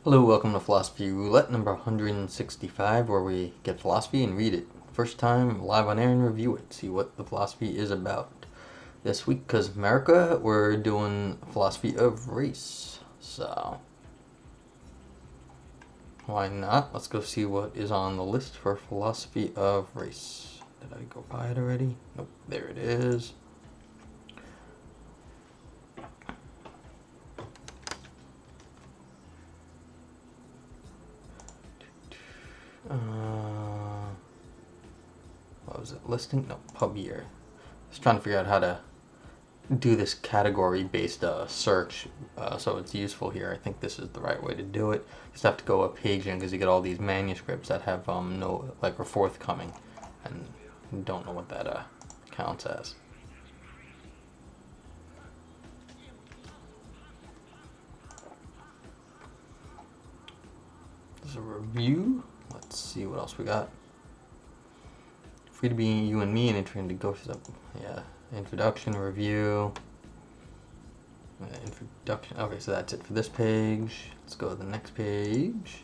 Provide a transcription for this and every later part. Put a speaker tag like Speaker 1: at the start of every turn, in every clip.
Speaker 1: Hello, welcome to Philosophy Roulette number 165, where we get philosophy and read it. First time live on air and review it, see what the philosophy is about. This week, because America, we're doing philosophy of race. So, why not? Let's go see what is on the list for philosophy of race. Did I go by it already? Nope, there it is. What was it? Listing? No, pub year. I was trying to figure out how to do this category-based search, so it's useful here. I think this is the right way to do it. You just have to go a page in because you get all these manuscripts that have no, like, are forthcoming, and you don't know what that counts as. There's a review. Let's see what else we got. Free to be you and me and entering to go through introduction, review, introduction. Okay, so that's it for this page. Let's go to the next page.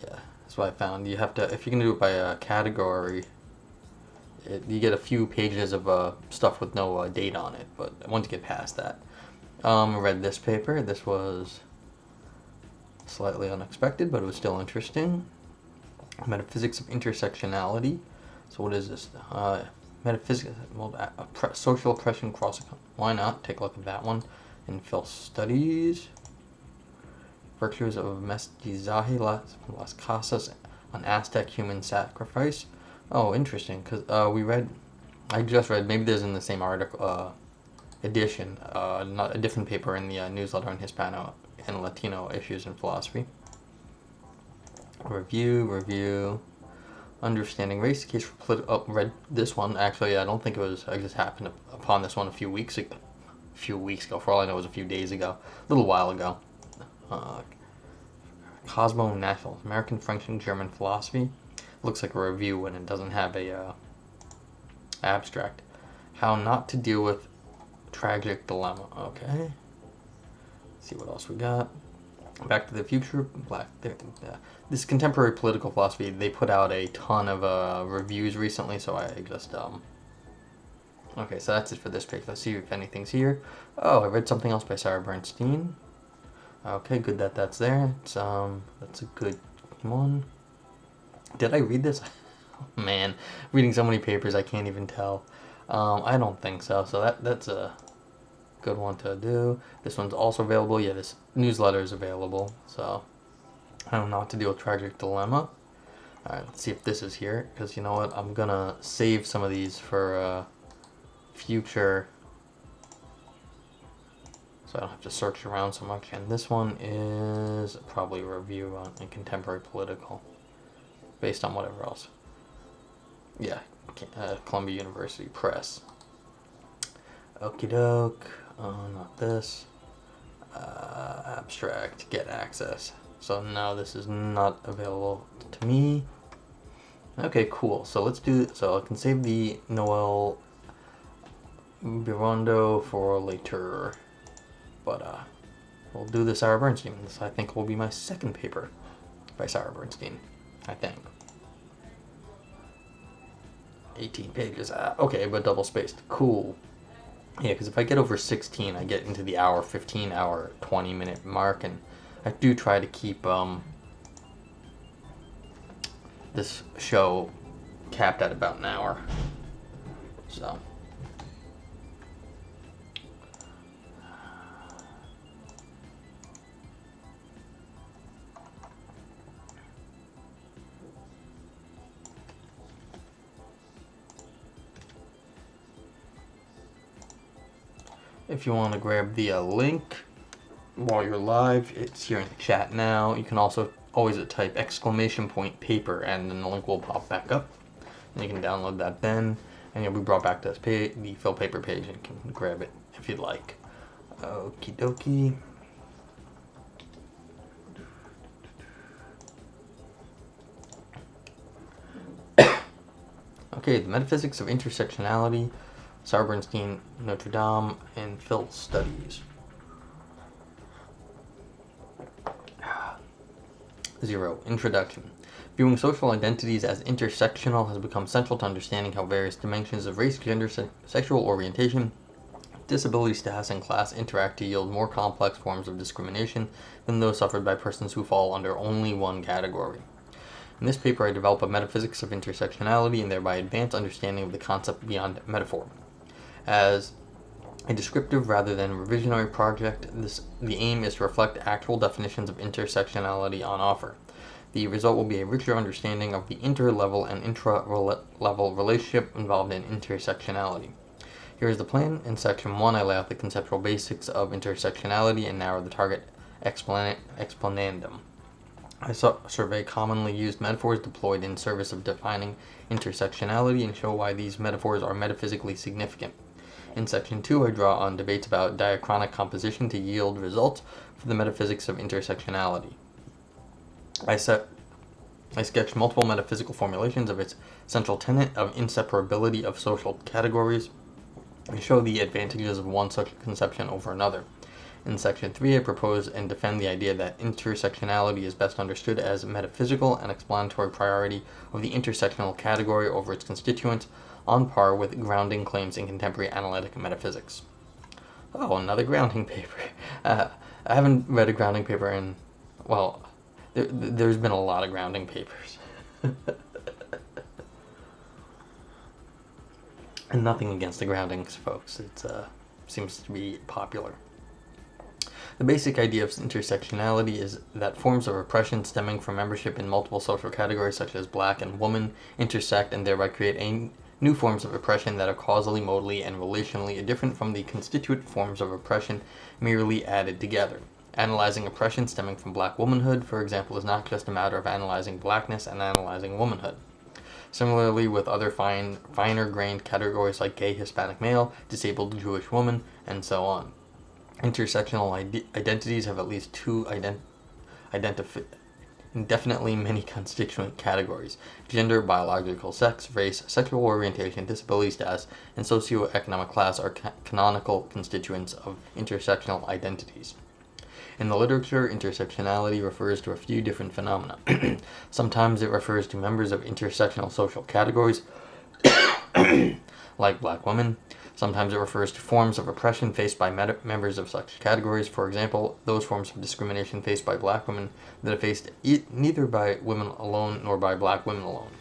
Speaker 1: Yeah, that's what I found. You have to, if you can do it by a category, you get a few pages of stuff with no date on it, but once you get past that. I read this paper. This was slightly unexpected, but it was still interesting. Metaphysics of Intersectionality. So what is this? Metaphysics, social oppression cross. Why not? Take a look at that one. In Phil Studies. Virtues of Mestizaje Las Casas, an Aztec human sacrifice. Oh, interesting, because I just read, maybe there's in the same article, edition, not a different paper in the newsletter on Hispano and Latino issues in philosophy. Review. Understanding race, case for political. Oh, read this one. Actually, I don't think it was. I just happened upon this one a few weeks ago. For all I know, it was a few days ago, a little while ago. Cosmo National, American, French, and German philosophy. Looks like a review and it doesn't have a abstract. How not to deal with tragic dilemma. Okay. Let's see what else we got. Back to the Future, this contemporary political philosophy, they put out a ton of reviews recently, so I just, okay, so that's it for this page. Let's see if anything's here. Oh, I read something else by Sara Bernstein. Okay, good that that's there. It's, that's a good one. Did I read this? Oh, man, reading so many papers, I can't even tell. I don't think so, so that's a good one to do. This one's also available. Yeah, this newsletter is available. So I don't know how to deal with tragic dilemma. Alright, let's see if this is here, because you know what, I'm gonna save some of these for future, so I don't have to search around so much. And this one is probably a review on contemporary political, based on whatever else. Yeah, Columbia University Press. Okie doke. Not this. Abstract, get access. So no, this is not available to me. Okay, cool. So let's do, so I can save the Noel Birondo for later. But we'll do the Sara Bernstein. This I think will be my second paper by Sara Bernstein, I think. 18 pages. Okay, but double spaced. Cool. Yeah, because if I get over 16, I get into the hour 15, hour 20-minute mark, and I do try to keep this show capped at about an hour. So. If you want to grab the link while you're live, it's here in the chat now. You can also always type !paper and then the link will pop back up. And you can download that then, and you'll be brought back to this page, the Phil paper page, and you can grab it if you'd like. Okie dokie. Okay, the Metaphysics of Intersectionality, Sara Bernstein, Notre Dame, and Phil Studies. 0. Introduction. Viewing social identities as intersectional has become central to understanding how various dimensions of race, gender, sexual orientation, disability status, and class interact to yield more complex forms of discrimination than those suffered by persons who fall under only one category. In this paper, I develop a metaphysics of intersectionality and thereby advance understanding of the concept beyond metaphor. As a descriptive rather than revisionary project, the aim is to reflect actual definitions of intersectionality on offer. The result will be a richer understanding of the inter-level and intra-level relationship involved in intersectionality. Here is the plan. In section 1, I lay out the conceptual basics of intersectionality and narrow the target explanandum. I survey commonly used metaphors deployed in service of defining intersectionality and show why these metaphors are metaphysically significant. In section 2, I draw on debates about diachronic composition to yield results for the metaphysics of intersectionality. I sketch multiple metaphysical formulations of its central tenet of inseparability of social categories and show the advantages of one such conception over another. In section 3, I propose and defend the idea that intersectionality is best understood as metaphysical and explanatory priority of the intersectional category over its constituents, on par with grounding claims in contemporary analytic metaphysics. Oh, another grounding paper. I haven't read a grounding paper in, well, there's been a lot of grounding papers. And nothing against the groundings, folks. It seems to be popular. The basic idea of intersectionality is that forms of oppression stemming from membership in multiple social categories such as black and woman intersect and thereby create new forms of oppression that are causally, modally, and relationally different from the constituent forms of oppression merely added together. Analyzing oppression stemming from black womanhood, for example, is not just a matter of analyzing blackness and analyzing womanhood. Similarly, with other finer-grained categories like gay Hispanic male, disabled Jewish woman, and so on. Intersectional identities have at least two indefinitely many constituent categories: gender, biological sex, race, sexual orientation, disability status, and socioeconomic class are canonical constituents of intersectional identities. In the literature, intersectionality refers to a few different phenomena. Sometimes it refers to members of intersectional social categories, like black women. Sometimes it refers to forms of oppression faced by members of such categories. For example, those forms of discrimination faced by black women that are faced neither by women alone nor by black women alone.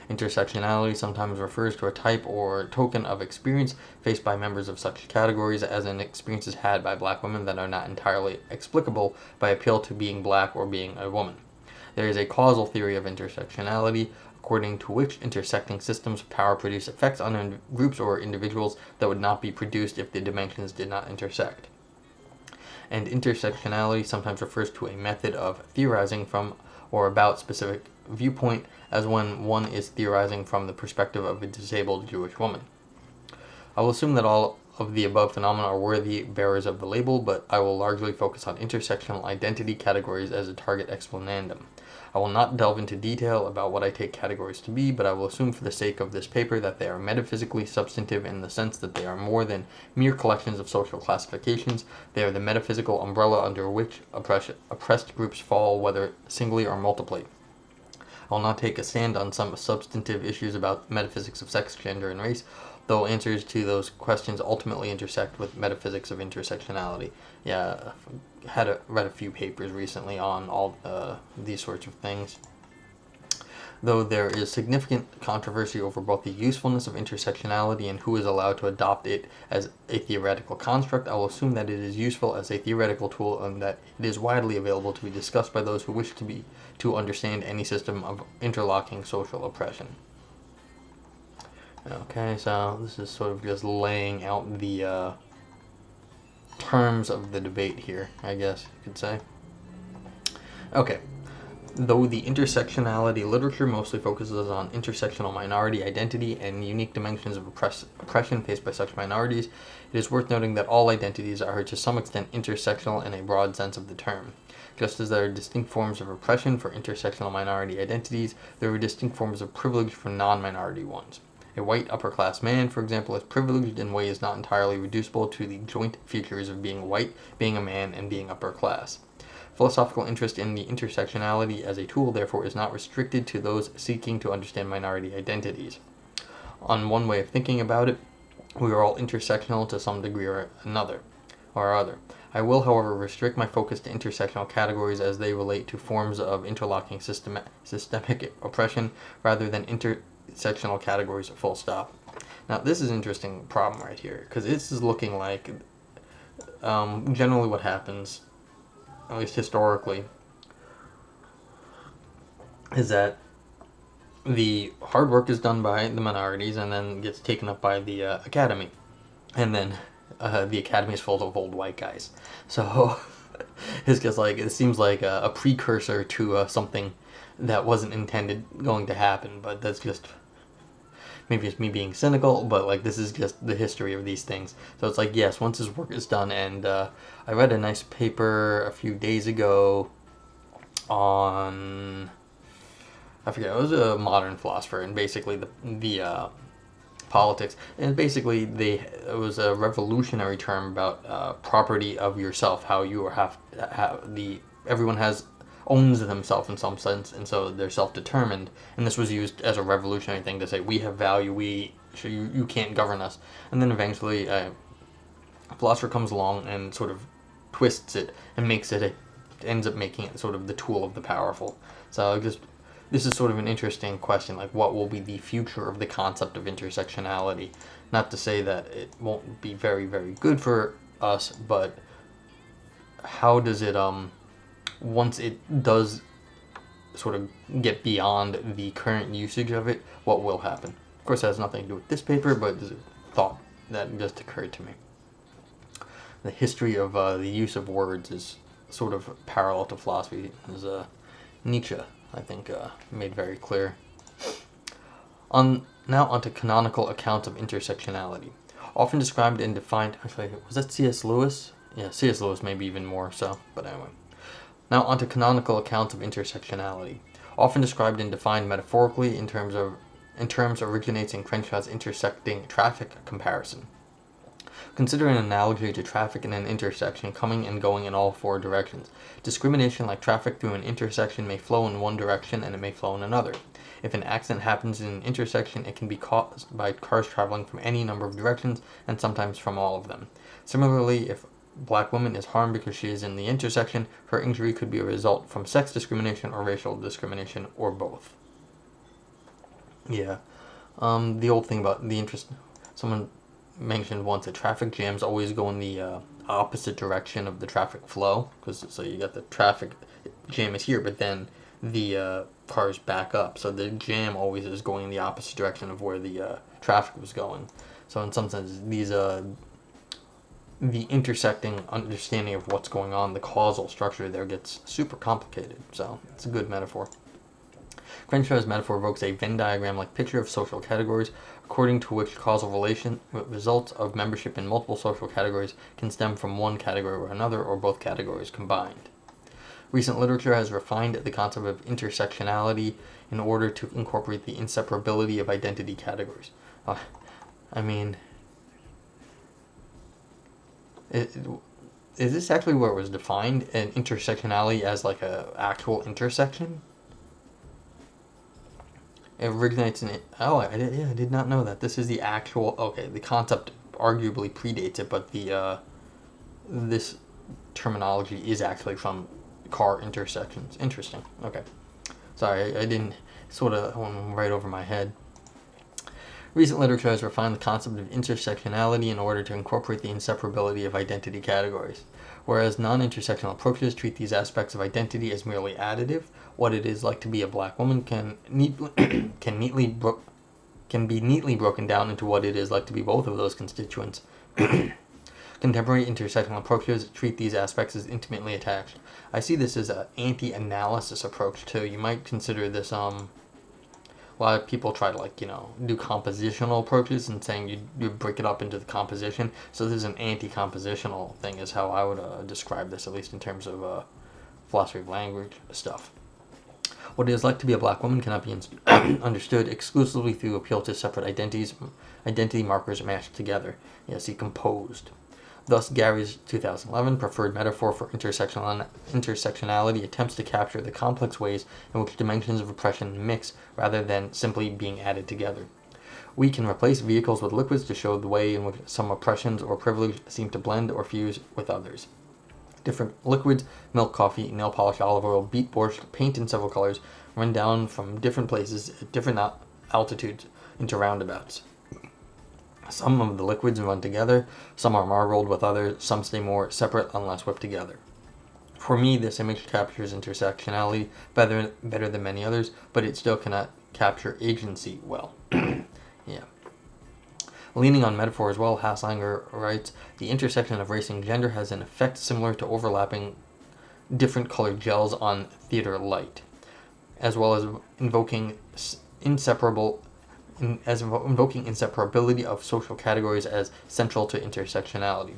Speaker 1: Intersectionality sometimes refers to a type or token of experience faced by members of such categories, as in experiences had by black women that are not entirely explicable by appeal to being black or being a woman. There is a causal theory of intersectionality, according to which intersecting systems of power produce effects on groups or individuals that would not be produced if the dimensions did not intersect. And intersectionality sometimes refers to a method of theorizing from or about specific viewpoint, as when one is theorizing from the perspective of a disabled Jewish woman. I will assume that all of the above phenomena are worthy bearers of the label, but I will largely focus on intersectional identity categories as a target explanandum. I will not delve into detail about what I take categories to be, but I will assume for the sake of this paper that they are metaphysically substantive in the sense that they are more than mere collections of social classifications. They are the metaphysical umbrella under which oppressed groups fall, whether singly or multiply. I will not take a stand on some substantive issues about metaphysics of sex, gender, and race, though answers to those questions ultimately intersect with metaphysics of intersectionality. Yeah, read a few papers recently on all these sorts of things. Though there is significant controversy over both the usefulness of intersectionality and who is allowed to adopt it as a theoretical construct, I will assume that it is useful as a theoretical tool and that it is widely available to be discussed by those who wish to understand any system of interlocking social oppression. Okay, so this is sort of just laying out the terms of the debate here, I guess you could say. Okay. Though the intersectionality literature mostly focuses on intersectional minority identity and unique dimensions of oppression faced by such minorities, it is worth noting that all identities are to some extent intersectional in a broad sense of the term. Just as there are distinct forms of oppression for intersectional minority identities, there are distinct forms of privilege for non-minority ones. A white upper-class man, for example, is privileged in ways not entirely reducible to the joint features of being white, being a man, and being upper class. Philosophical interest in the intersectionality as a tool, therefore, is not restricted to those seeking to understand minority identities. On one way of thinking about it, we are all intersectional to some degree or another, or other. I will, however, restrict my focus to intersectional categories as they relate to forms of interlocking systemic oppression rather than intersectional categories, full stop. Now, this is an interesting problem right here, because this is looking like generally what happens, at least historically, is that the hard work is done by the minorities and then gets taken up by the academy. And then the academy is full of old white guys. So it's just like, it seems like a precursor to something that wasn't intended going to happen. But that's just, maybe it's me being cynical, but like this is just the history of these things. So it's like, yes, once his work is done, and I read a nice paper a few days ago on, I forget, it was a modern philosopher, and basically the politics, and basically it was a revolutionary term about property of yourself, how you have everyone owns themselves in some sense, and so they're self-determined, and this was used as a revolutionary thing to say we have value, you can't govern us. And then eventually a philosopher comes along and sort of twists it and ends up making it sort of the tool of the powerful. So this is sort of an interesting question, like what will be the future of the concept of intersectionality? Not to say that it won't be very, very good for us, but how does it, once it does sort of get beyond the current usage of it, what will happen? Of course, it has nothing to do with this paper, but it's a thought that just occurred to me. The history of the use of words is sort of parallel to philosophy, as Nietzsche, I think, made very clear. Now onto canonical accounts of intersectionality. Often described and defined, actually, was that C.S. Lewis? Yeah, C.S. Lewis maybe even more so, but anyway. Now onto canonical accounts of intersectionality. Often described and defined metaphorically in terms originates in Crenshaw's intersecting traffic comparison. Consider an analogy to traffic in an intersection coming and going in all four directions. Discrimination like traffic through an intersection may flow in one direction and it may flow in another. If an accident happens in an intersection, it can be caused by cars traveling from any number of directions and sometimes from all of them. Similarly, if a black woman is harmed because she is in the intersection, her injury could be a result from sex discrimination or racial discrimination or both. Yeah. The old thing about the someone mentioned once that traffic jams always go in the opposite direction of the traffic flow, because so you got the traffic jam is here, but then the cars back up, so the jam always is going in the opposite direction of where the traffic was going. So in some sense, these the intersecting understanding of what's going on, the causal structure there gets super complicated. So it's a good metaphor. Crenshaw's metaphor evokes a Venn diagram-like picture of social categories, according to which causal results of membership in multiple social categories can stem from one category or another, or both categories combined. Recent literature has refined the concept of intersectionality in order to incorporate the inseparability of identity categories. Is this actually where it was defined, an intersectionality as like a actual intersection? It originates in it. Oh, I did not know that. This is the actual. Okay, the concept arguably predates it, but this terminology is actually from car intersections. Interesting. Okay, sorry, I didn't sort of went right over my head. Recent literature has refined the concept of intersectionality in order to incorporate the inseparability of identity categories. Whereas non-intersectional approaches treat these aspects of identity as merely additive, what it is like to be a black woman can be neatly broken down into what it is like to be both of those constituents. Contemporary intersectional approaches treat these aspects as intimately attached. I see this as an anti-analysis approach too. You might consider this a lot of people try to do compositional approaches and saying you break it up into the composition. So this is an anti-compositional thing is how I would describe this, at least in terms of philosophy of language stuff. What it is like to be a black woman cannot be understood exclusively through appeal to separate identity markers matched together. See, composed. Thus, Gary's 2011 preferred metaphor for intersectionality attempts to capture the complex ways in which dimensions of oppression mix rather than simply being added together. We can replace vehicles with liquids to show the way in which some oppressions or privilege seem to blend or fuse with others. Different liquids, milk, coffee, nail polish, olive oil, beet borscht, paint in several colors, run down from different places at different altitudes into roundabouts. Some of the liquids run together, some are marbled with others, some stay more separate unless whipped together. For me, this image captures intersectionality better than many others, but it still cannot capture agency well. Yeah. Leaning on metaphor as well, Haslanger writes, the intersection of race and gender has an effect similar to overlapping different colored gels on theater light, as well as invoking inseparability of social categories as central to intersectionality.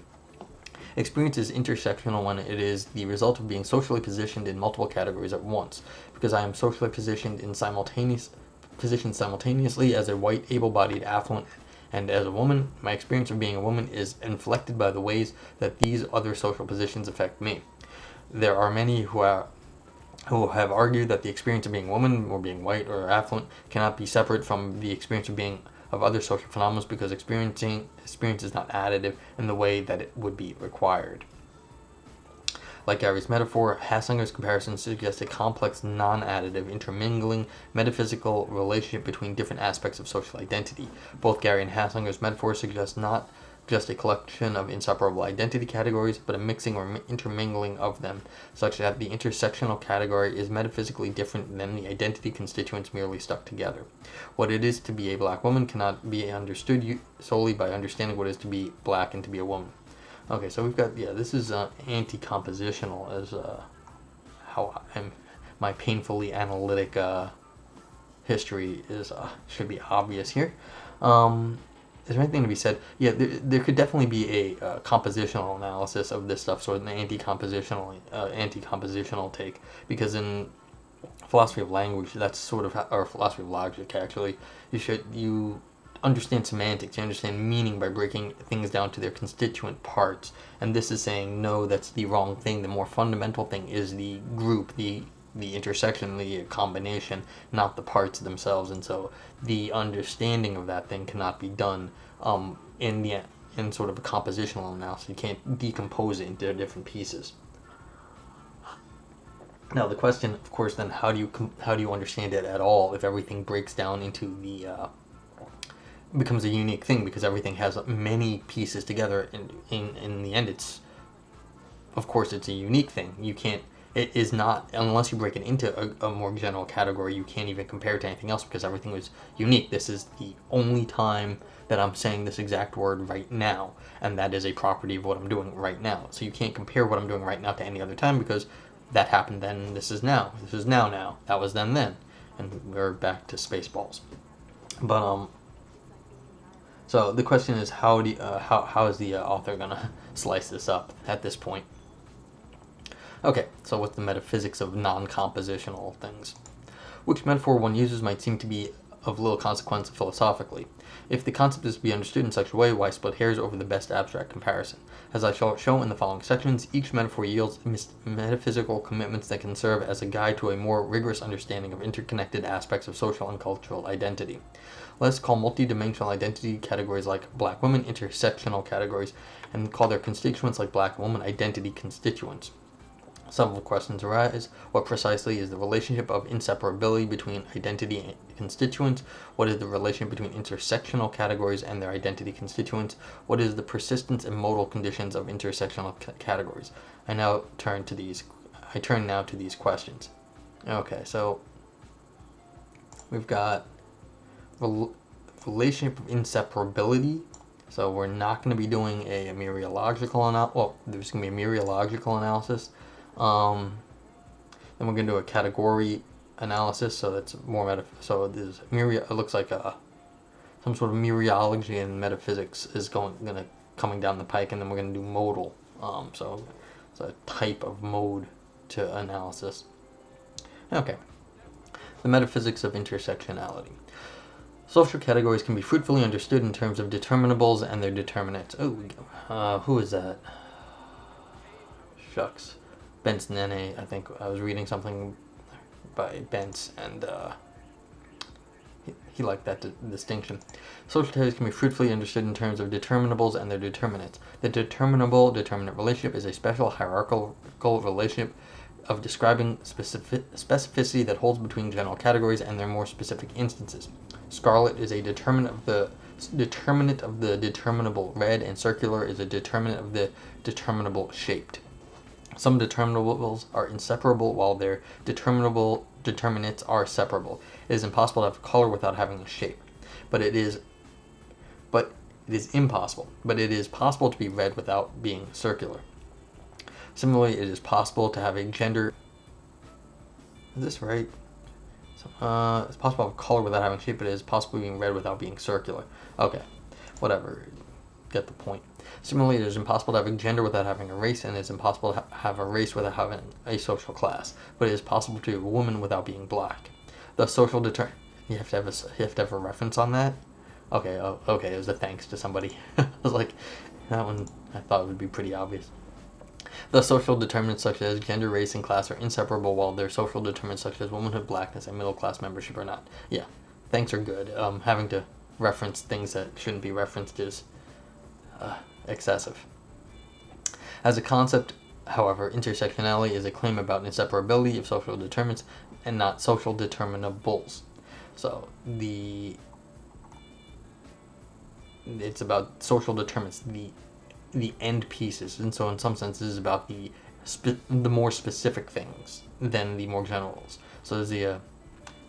Speaker 1: Experience is intersectional when it is the result of being socially positioned in multiple categories at once. Because I am socially positioned simultaneously as a white, able-bodied, affluent, and as a woman, my experience of being a woman is inflected by the ways that these other social positions affect me. There are many who have argued that the experience of being a woman or being white or affluent cannot be separate from the experience of other social phenomena because experience is not additive in the way that it would be required. Like Gary's metaphor, Haslinger's comparison suggests a complex, non-additive, intermingling, metaphysical relationship between different aspects of social identity. Both Gary and Haslinger's metaphors suggest not just a collection of inseparable identity categories, but a mixing or intermingling of them, such that the intersectional category is metaphysically different than the identity constituents merely stuck together. What it is to be a black woman cannot be understood solely by understanding what it is to be black and to be a woman. Okay, so we've got, this is anti-compositional as how my painfully analytic history should be obvious here. Is there anything to be said? Yeah, there could definitely be a compositional analysis of this stuff, so an anti-compositional take, because in philosophy of language, that's sort of, or philosophy of logic actually, you understand semantics, you understand meaning by breaking things down to their constituent parts, and this is saying no, that's the wrong thing. The more fundamental thing is the group, the intersection, the combination, not the parts themselves, and so the understanding of that thing cannot be done in sort of a compositional analysis. You can't decompose it into different pieces. Now the question, of course, then how do you understand it at all if everything breaks down into becomes a unique thing, because everything has many pieces together, and in the end it's a unique thing. It is not, unless you break it into a more general category, you can't even compare it to anything else because everything was unique. This is the only time that I'm saying this exact word right now, and that is a property of what I'm doing right now. So you can't compare what I'm doing right now to any other time because that happened then, this is now. This is now. That was then. And we're back to Spaceballs. But, so the question is, how is the author gonna slice this up at this point? Okay, so what's the metaphysics of non-compositional things? Which metaphor one uses might seem to be of little consequence philosophically. If the concept is to be understood in such a way, why split hairs over the best abstract comparison? As I shall show in the following sections, each metaphor yields metaphysical commitments that can serve as a guide to a more rigorous understanding of interconnected aspects of social and cultural identity. Let's call multidimensional identity categories like black women intersectional categories, and call their constituents like black woman identity constituents. Several questions arise. What precisely is the relationship of inseparability between identity and constituents? What is the relationship between intersectional categories and their identity constituents? What is the persistence and modal conditions of intersectional categories? I turn now to these questions. Okay, so we've got relationship of inseparability. So we're not going to be doing a mereological analysis. Well, there's going to be a mereological analysis. Then we're going to do a category analysis, so that's more so there's it looks like some sort of mereology and metaphysics is coming down the pike, and then we're going to do modal. So it's a type of mode to analysis. Okay. The metaphysics of intersectionality. Social categories can be fruitfully understood in terms of determinables and their determinants. Who is that? Shucks. Bence Nene, I think I was reading something by Bence, and he liked that distinction. Social categories can be fruitfully understood in terms of determinables and their determinants. The determinable-determinant relationship is a special hierarchical relationship of describing specificity that holds between general categories and their more specific instances. Scarlet is a determinant of the determinable. Red and circular is a determinant of the determinable shaped. Some determinables are inseparable, while their determinants are separable. It is impossible to have color without having a shape, but it is impossible. But it is possible to be red without being circular. Similarly, it is possible to have a gender. Is this right? It's possible to have color without having shape, but it is possible being red without being circular. Okay, whatever. Get the point. Similarly, it is impossible to have a gender without having a race, and it is impossible to have a race without having a social class. But it is possible to be a woman without being black. The social you have to have a reference on that. Okay, okay. It was a thanks to somebody. I was like, that one I thought would be pretty obvious. The social determinants such as gender, race, and class are inseparable, while their social determinants such as womanhood, blackness, and middle class membership are not. Yeah, thanks are good. Having to reference things that shouldn't be referenced is excessive. As a concept, however, intersectionality is a claim about inseparability of social determinants and not social determinables. So it's about social determinants, the end pieces, and so in some sense this is about the more specific things than the more generals. So there's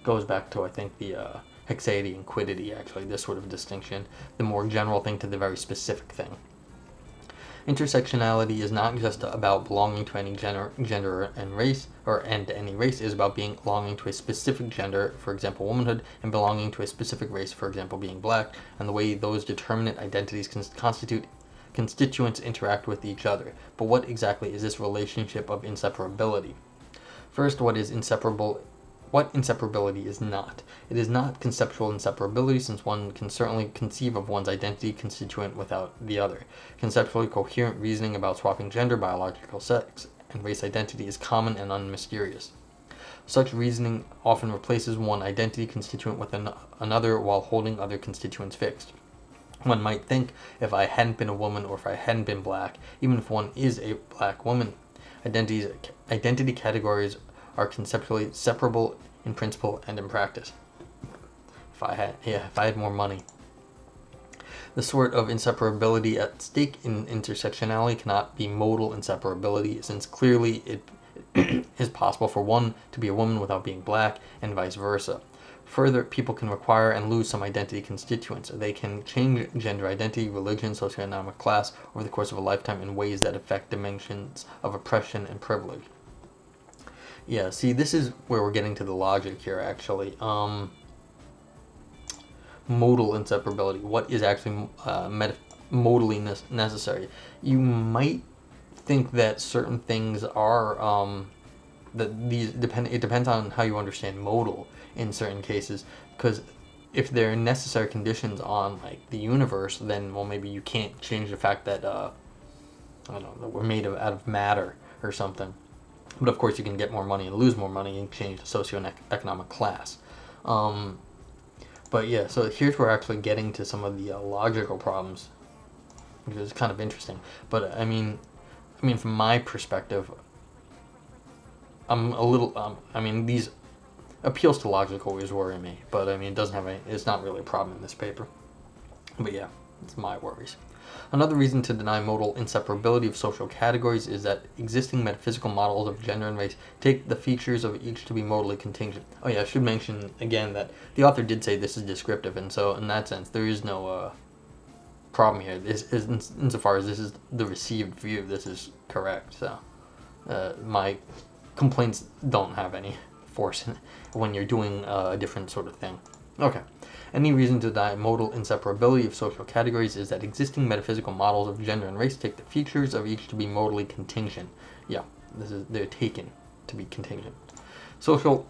Speaker 1: goes back to, I think, the hexaity and quiddity, actually, this sort of distinction, the more general thing to the very specific thing. Intersectionality is not just about belonging to any gender and race, and any race. It is about belonging to a specific gender, for example, womanhood, and belonging to a specific race, for example, being black, and the way those determinate identities constituents interact with each other. But what exactly is this relationship of inseparability? First, what inseparability is not. It is not conceptual inseparability, since one can certainly conceive of one's identity constituent without the other. Conceptually coherent reasoning about swapping gender, biological sex, and race identity is common and unmysterious. Such reasoning often replaces one identity constituent with another while holding other constituents fixed. One might think, if I hadn't been a woman or if I hadn't been black, even if one is a black woman, identity categories are conceptually separable in principle and in practice. If I had more money. The sort of inseparability at stake in intersectionality cannot be modal inseparability, since clearly it is possible for one to be a woman without being black, and vice versa. Further, people can acquire and lose some identity constituents. They can change gender identity, religion, socioeconomic class over the course of a lifetime in ways that affect dimensions of oppression and privilege. Yeah, see, this is where we're getting to the logic here, actually. Modal inseparability. What is actually modally necessary? You might think that certain things are that these depend. It depends on how you understand modal in certain cases, because if there are necessary conditions on like the universe, then maybe you can't change the fact that I don't know, we're made out of matter or something. But of course, you can get more money and lose more money and change the socioeconomic class. But yeah, so here's where we're actually getting to some of the logical problems, which is kind of interesting. But I mean, from my perspective, I'm a little. These appeals to logic always worry me, but it doesn't have any. It's not really a problem in this paper. But yeah, it's my worries. Another reason to deny modal inseparability of social categories is that existing metaphysical models of gender and race take the features of each to be modally contingent. Oh yeah, I should mention again that the author did say this is descriptive, and so in that sense there is no problem here. This is, insofar as this is the received view, this is correct. So my complaints don't have any force when you're doing a different sort of thing. Okay. Any reason to deny modal inseparability of social categories is that existing metaphysical models of gender and race take the features of each to be modally contingent. Yeah, they're taken to be contingent. Social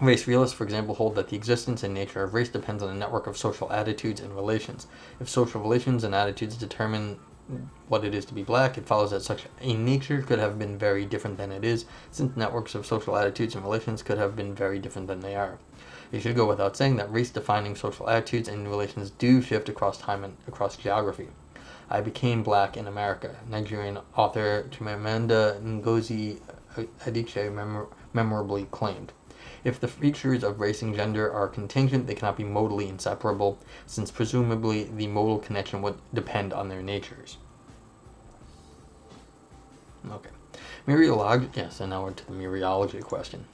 Speaker 1: Race realists, for example, hold that the existence and nature of race depends on a network of social attitudes and relations. If social relations and attitudes determine what it is to be black, it follows that such a nature could have been very different than it is, since networks of social attitudes and relations could have been very different than they are. It should go without saying that race-defining social attitudes and relations do shift across time and across geography. I became black in America. Nigerian author Chimamanda Ngozi Adichie memorably claimed. If the features of race and gender are contingent, they cannot be modally inseparable, since presumably the modal connection would depend on their natures. Okay. Yes, and now we're to the mereology question.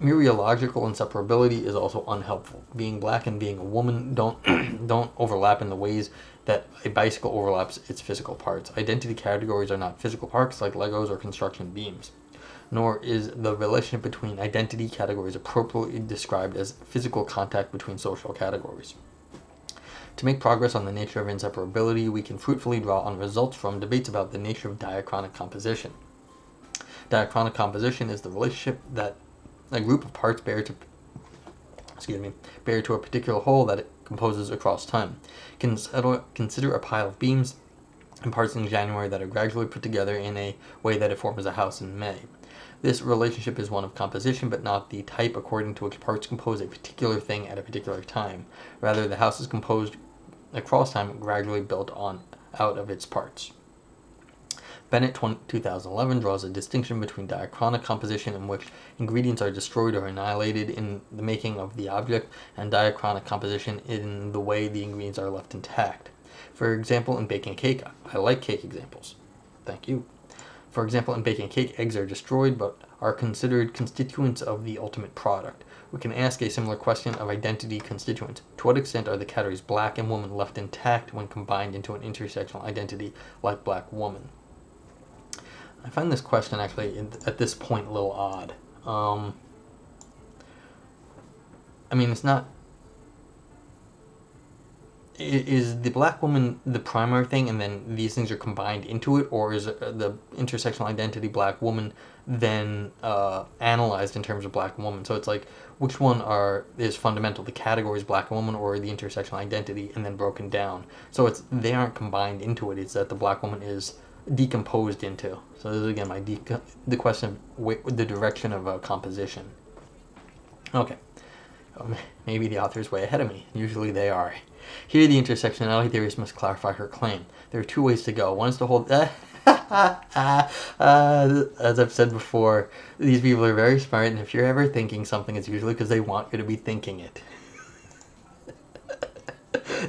Speaker 1: Mereological inseparability is also unhelpful. Being black and being a woman don't overlap in the ways that a bicycle overlaps its physical parts. Identity categories are not physical parts like Legos or construction beams. Nor is the relationship between identity categories appropriately described as physical contact between social categories. To make progress on the nature of inseparability, we can fruitfully draw on results from debates about the nature of diachronic composition. Diachronic composition is the relationship that a group of parts bear to a particular whole that it composes across time. Consider a pile of beams and parts in January that are gradually put together in a way that it forms a house in May. This relationship is one of composition, but not the type according to which parts compose a particular thing at a particular time. Rather, the house is composed across time, gradually built out of its parts. Bennett 2011 draws a distinction between diachronic composition, in which ingredients are destroyed or annihilated in the making of the object, and diachronic composition in the way the ingredients are left intact. For example, in baking cake, I like cake examples. Thank you. For example, in baking cake, eggs are destroyed but are considered constituents of the ultimate product. We can ask a similar question of identity constituents. To what extent are the categories black and woman left intact when combined into an intersectional identity like black woman? I find this question actually at this point a little odd. It's not... Is the black woman the primary thing and then these things are combined into it, or is the intersectional identity black woman then analyzed in terms of black woman? So it's like, which one is fundamental, the categories black woman or the intersectional identity, and then broken down? So they aren't combined into it, it's that the black woman is decomposed into. So this is again the question of the direction of composition. Okay. Maybe the author's way ahead of me. Usually they are. Here, the intersectionality theorist must clarify her claim. There are two ways to go. One is to hold... as I've said before, these people are very smart, and if you're ever thinking something, it's usually because they want you to be thinking it.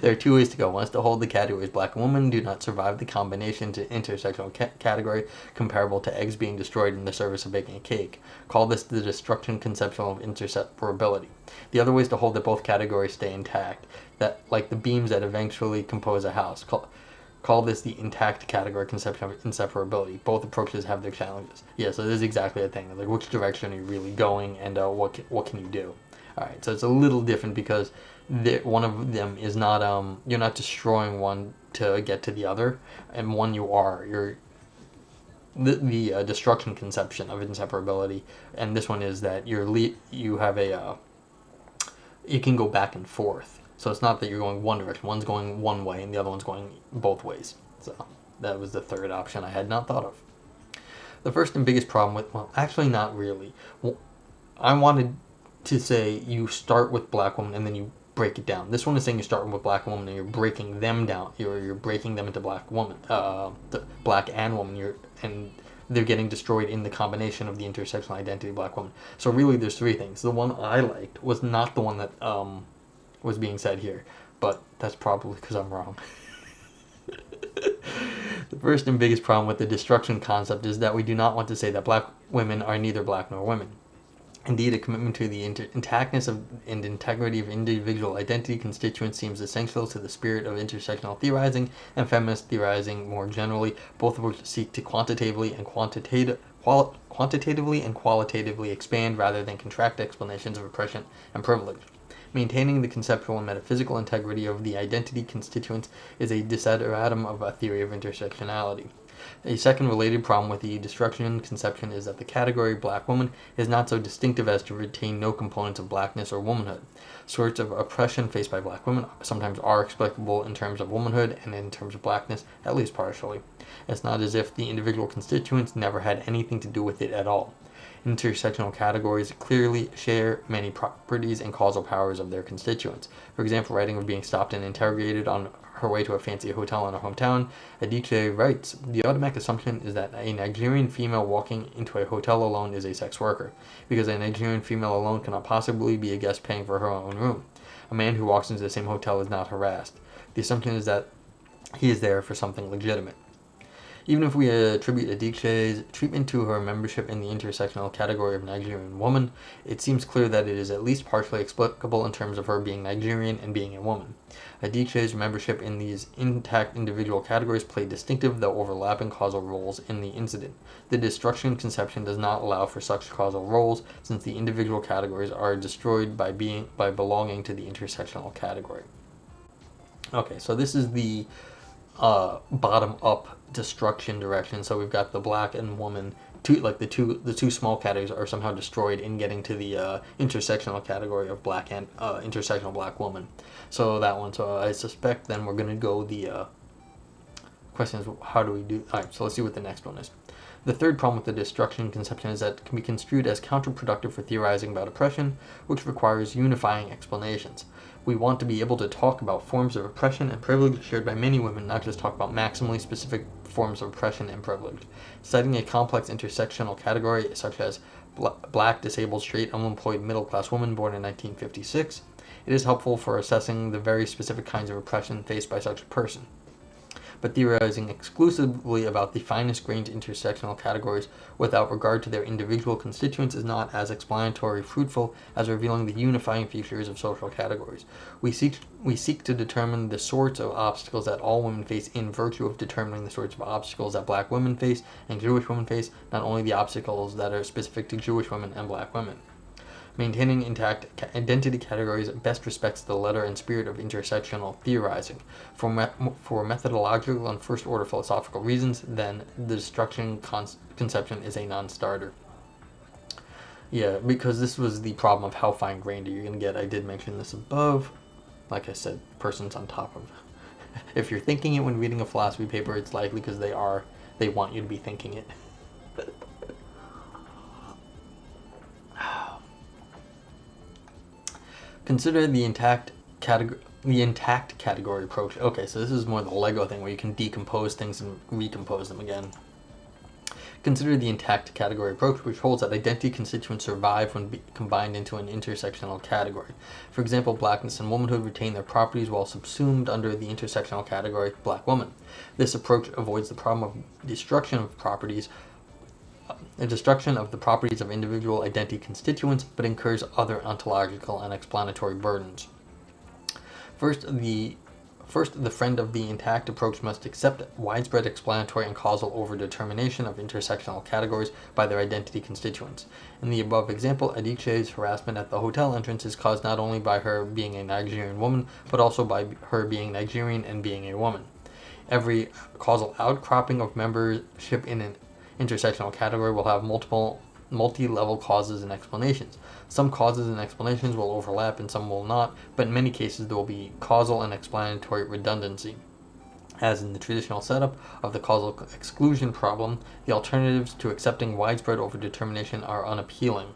Speaker 1: There are two ways to go. One is to hold the categories black and woman do not survive the combination to intersectional category comparable to eggs being destroyed in the service of baking a cake. Call this the destruction conception of inseparability. The other way is to hold that both categories stay intact, that like the beams that eventually compose a house. Call this the intact category conception of inseparability. Both approaches have their challenges. Yeah, so this is exactly the thing. Like, which direction are you really going, and what can you do? All right, so it's a little different because one of them is not you're not destroying one to get to the other, and one you're the destruction conception of inseparability, and this one is that you have it can go back and forth. So it's not that you're going one direction. One's going one way and the other one's going both ways. So that was the third option I had not thought of. The first and biggest problem with, well, actually not really. I wanted to say you start with black woman and then you break it down. This one is saying you start with black woman and you're breaking them down. You're breaking them into black woman, the black and woman. And they're getting destroyed in the combination of the intersectional identity black woman. So really, there's three things. The one I liked was not the one that was being said here, but that's probably because I'm wrong. The first and biggest problem with the destruction concept is that we do not want to say that black women are neither black nor women. Indeed, a commitment to the intactness and integrity of individual identity constituents seems essential to the spirit of intersectional theorizing and feminist theorizing more generally, both of which seek to quantitatively and qualitatively expand rather than contract explanations of oppression and privilege. Maintaining the conceptual and metaphysical integrity of the identity constituents is a desideratum of a theory of intersectionality. A second related problem with the destruction conception is that the category black woman is not so distinctive as to retain no components of blackness or womanhood. Sorts of oppression faced by black women sometimes are explicable in terms of womanhood and in terms of blackness, at least partially. It's not as if the individual constituents never had anything to do with it at all. Intersectional categories clearly share many properties and causal powers of their constituents. For example, writing of being stopped and interrogated on her way to a fancy hotel in her hometown, Adichie writes, "The automatic assumption is that a Nigerian female walking into a hotel alone is a sex worker, because a Nigerian female alone cannot possibly be a guest paying for her own room. A man who walks into the same hotel is not harassed. The assumption is that he is there for something legitimate." Even if we attribute Adichie's treatment to her membership in the intersectional category of Nigerian woman, it seems clear that it is at least partially explicable in terms of her being Nigerian and being a woman. Adichie's membership in these intact individual categories played distinctive though overlapping causal roles in the incident. The destruction conception does not allow for such causal roles, since the individual categories are destroyed by belonging to the intersectional category. Okay, so this is the bottom-up destruction direction. So we've got the black and woman, the two small categories are somehow destroyed in getting to the intersectional category of black and intersectional black woman. So that one. So I suspect then we're going to go the question is, how do we do? All right, so let's see what the next one is. The third problem with the destruction conception is that it can be construed as counterproductive for theorizing about oppression, which requires unifying explanations. We want to be able to talk about forms of oppression and privilege shared by many women, not just talk about maximally specific forms of oppression and privilege. Citing a complex intersectional category such as black, disabled, straight, unemployed, middle-class woman born in 1956, it is helpful for assessing the very specific kinds of oppression faced by such a person. But theorizing exclusively about the finest-grained intersectional categories without regard to their individual constituents is not as explanatory fruitful as revealing the unifying features of social categories. We seek to determine the sorts of obstacles that all women face in virtue of determining the sorts of obstacles that black women face and Jewish women face, not only the obstacles that are specific to Jewish women and black women. Maintaining intact identity categories best respects the letter and spirit of intersectional theorizing. For methodological and first-order philosophical reasons, then the destruction conception is a non-starter. Yeah, because this was the problem of how fine-grained you're going to get. I did mention this above. Like I said, persons on top of. If you're thinking it when reading a philosophy paper, it's likely because they want you to be thinking it. Consider the intact category approach. Okay, so this is more the Lego thing where you can decompose things and recompose them again. Consider the intact category approach, which holds that identity constituents survive when combined into an intersectional category. For example, blackness and womanhood retain their properties while subsumed under the intersectional category black woman. This approach avoids the problem of destruction of properties, the destruction of the properties of individual identity constituents, but incurs other ontological and explanatory burdens. First, the friend of the intact approach must accept widespread explanatory and causal overdetermination of intersectional categories by their identity constituents. In the above example, Adichie's harassment at the hotel entrance is caused not only by her being a Nigerian woman, but also by her being Nigerian and being a woman. Every causal outcropping of membership in an intersectional category will have multi-level causes and explanations. Some causes and explanations will overlap and some will not, but in many cases there will be causal and explanatory redundancy. As in the traditional setup of the causal exclusion problem, the alternatives to accepting widespread overdetermination are unappealing.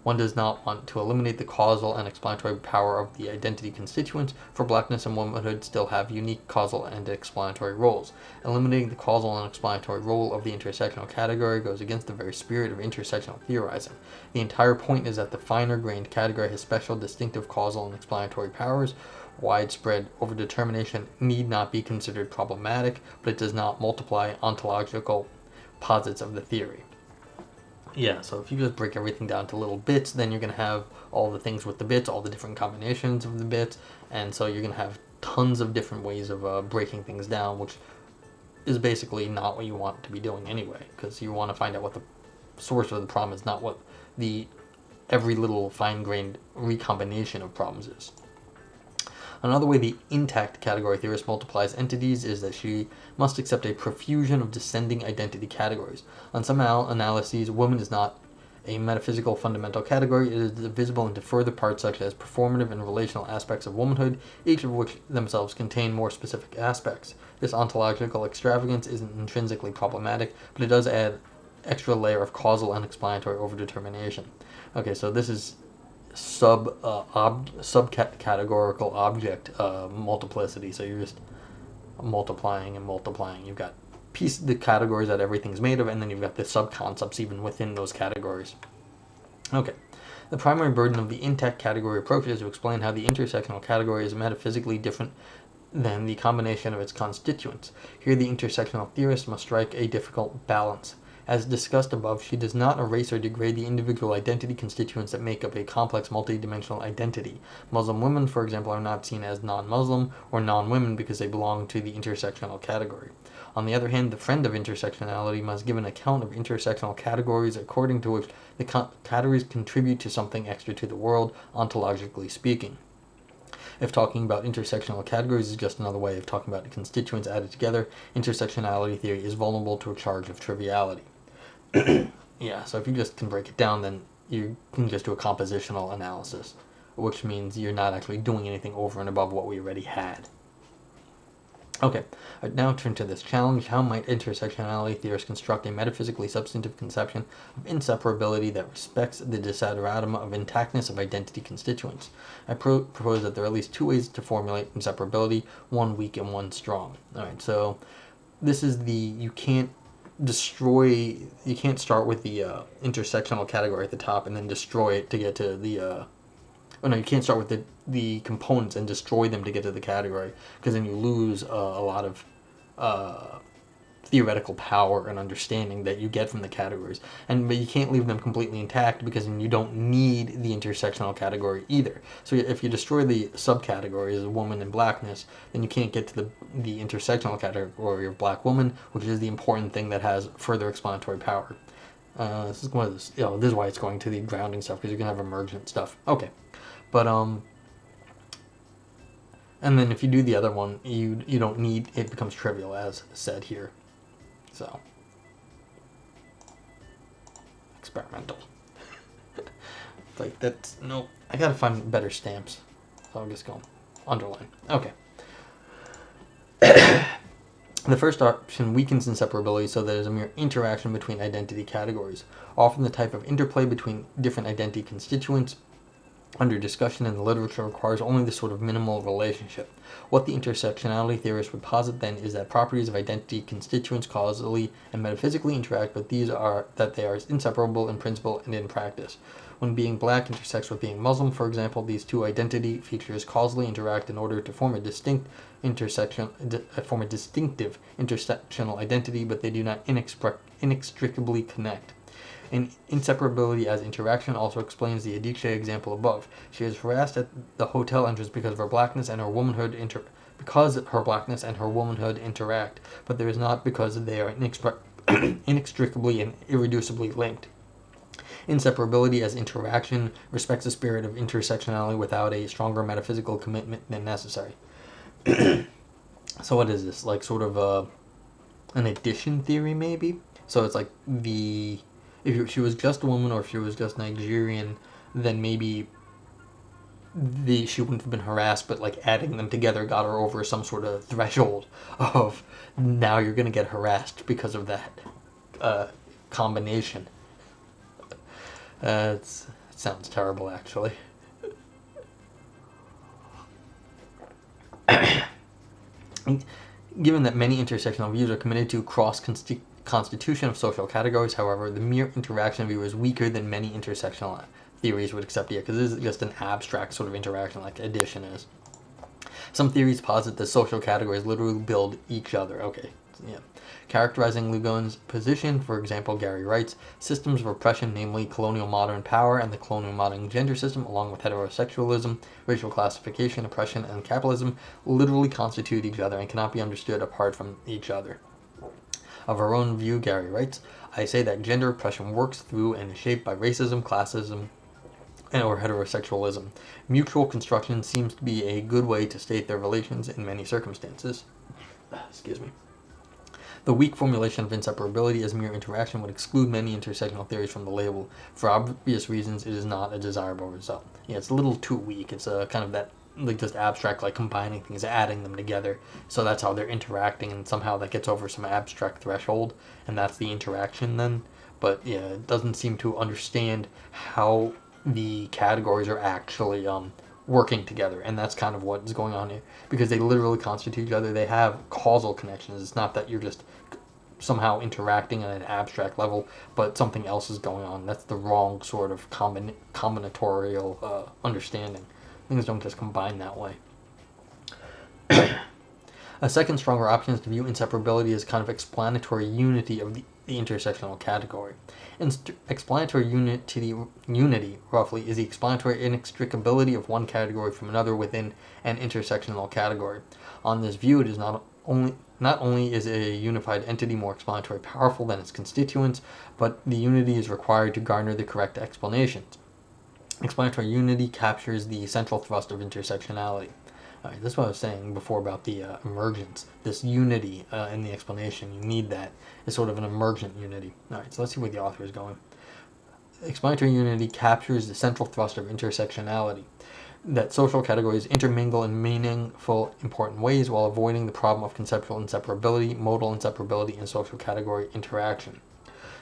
Speaker 1: One does not want to eliminate the causal and explanatory power of the identity constituents, for blackness and womanhood still have unique causal and explanatory roles. Eliminating the causal and explanatory role of the intersectional category goes against the very spirit of intersectional theorizing. The entire point is that the finer-grained category has special distinctive causal and explanatory powers. Widespread overdetermination need not be considered problematic, but it does not multiply ontological posits of the theory. Yeah, so if you just break everything down to little bits, then you're going to have all the things with the bits, all the different combinations of the bits, and so you're going to have tons of different ways of breaking things down, which is basically not what you want to be doing anyway, because you want to find out what the source of the problem is, not what the every little fine-grained recombination of problems is. Another way the intact category theorist multiplies entities is that she must accept a profusion of descending identity categories. On some analyses, woman is not a metaphysical fundamental category. It is divisible into further parts such as performative and relational aspects of womanhood, each of which themselves contain more specific aspects. This ontological extravagance isn't intrinsically problematic, but it does add extra layer of causal and explanatory overdetermination. Okay, so this is subcategorical object multiplicity. So you're just multiplying and multiplying. You've got the categories that everything's made of, and then you've got the sub-concepts even within those categories. Okay. The primary burden of the intact category approach is to explain how the intersectional category is metaphysically different than the combination of its constituents. Here the intersectional theorist must strike a difficult balance. As discussed above, she does not erase or degrade the individual identity constituents that make up a complex multidimensional identity. Muslim women, for example, are not seen as non-Muslim or non-women because they belong to the intersectional category. On the other hand, the friend of intersectionality must give an account of intersectional categories according to which the categories contribute to something extra to the world, ontologically speaking. If talking about intersectional categories is just another way of talking about constituents added together, intersectionality theory is vulnerable to a charge of triviality. Yeah, so if you just can break it down, then you can just do a compositional analysis, which means you're not actually doing anything over and above what we already had. Okay, I'd now turn to this challenge. How might intersectionality theorists construct a metaphysically substantive conception of inseparability that respects the desideratum of intactness of identity constituents? I propose that there are at least two ways to formulate inseparability, one weak and one strong. Alright, so this is you can't start with the intersectional category at the top and then destroy it to get to the you can't start with the components and destroy them to get to the category, because then you lose a lot of theoretical power and understanding that you get from the categories. But you can't leave them completely intact, because then you don't need the intersectional category either. So if you destroy the subcategories of woman and blackness, then you can't get to the intersectional category of black woman, which is the important thing that has further explanatory power. This is why it's going to the grounding stuff, because you're going to have emergent stuff. Okay. But, and then if you do the other one, you don't need, it becomes trivial, as said here. So, experimental. Like, no, I gotta find better stamps. So I'll just go underline. Okay. The first option weakens inseparability so that there is a mere interaction between identity categories. Often the type of interplay between different identity constituents under discussion in the literature requires only this sort of minimal relationship. What the intersectionality theorist would posit then is that properties of identity constituents causally and metaphysically interact, but they are inseparable in principle and in practice. When being black intersects with being Muslim, for example, these two identity features causally interact in order to form a distinctive intersectional identity, but they do not inextricably connect. And inseparability as interaction also explains the Adikshe example above. She is harassed at the hotel entrance because her blackness and her womanhood interact, but there is not because they are inextricably and irreducibly linked. Inseparability as interaction respects the spirit of intersectionality without a stronger metaphysical commitment than necessary. So what is this? Like sort of an addition theory, maybe? So it's like if she was just a woman or if she was just Nigerian, then maybe she wouldn't have been harassed, but like adding them together got her over some sort of threshold of now you're going to get harassed because of that combination. It sounds terrible, actually. Given that many intersectional views are committed to constitution of social categories, however, the mere interaction view is weaker than many intersectional theories would accept here, because this is just an abstract sort of interaction like addition is. Some theories posit that social categories literally build each other. Okay, yeah. Characterizing Lugon's position, for example, Gary writes, systems of oppression, namely colonial modern power and the colonial modern gender system, along with heterosexualism, racial classification, oppression, and capitalism, literally constitute each other and cannot be understood apart from each other. Of her own view, Gary writes, I say that gender oppression works through and is shaped by racism, classism, or heterosexualism. Mutual construction seems to be a good way to state their relations in many circumstances. Excuse me. The weak formulation of inseparability as mere interaction would exclude many intersectional theories from the label. For obvious reasons, it is not a desirable result. Yeah, it's a little too weak. It's a kind of that, like, just abstract, like combining things, adding them together. So that's how they're interacting, and somehow that gets over some abstract threshold, and that's the interaction then. But yeah, it doesn't seem to understand how the categories are actually working together, and that's kind of what is going on here, because they literally constitute each other. They have causal connections. It's not that you're just somehow interacting at an abstract level, but something else is going on. That's the wrong sort of combinatorial understanding. Things don't just combine that way. A second stronger option is to view inseparability as kind of explanatory unity of the intersectional category. Explanatory unity, roughly, is the explanatory inextricability of one category from another within an intersectional category. On this view, it is not only is a unified entity more explanatory powerful than its constituents, but the unity is required to garner the correct explanations. Explanatory unity captures the central thrust of intersectionality. Alright, that's what I was saying before about the emergence. This unity in the explanation, you need that. It's sort of an emergent unity. Alright, so let's see where the author is going. Explanatory unity captures the central thrust of intersectionality, that social categories intermingle in meaningful, important ways while avoiding the problem of conceptual inseparability, modal inseparability, and social category interaction.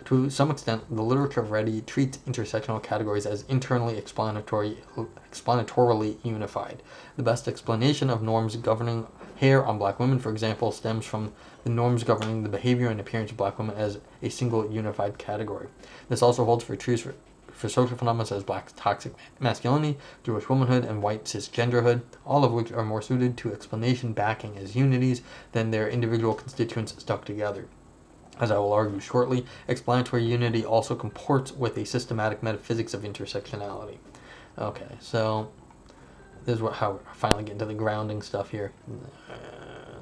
Speaker 1: To some extent, the literature already treats intersectional categories as internally explanatorily unified. The best explanation of norms governing hair on black women, for example, stems from the norms governing the behavior and appearance of black women as a single unified category. This also holds for truths for social phenomena as black toxic masculinity, Jewish womanhood, and white cisgenderhood, all of which are more suited to explanation backing as unities than their individual constituents stuck together. As I will argue shortly, explanatory unity also comports with a systematic metaphysics of intersectionality. Okay, so this is how we're finally getting to the grounding stuff here.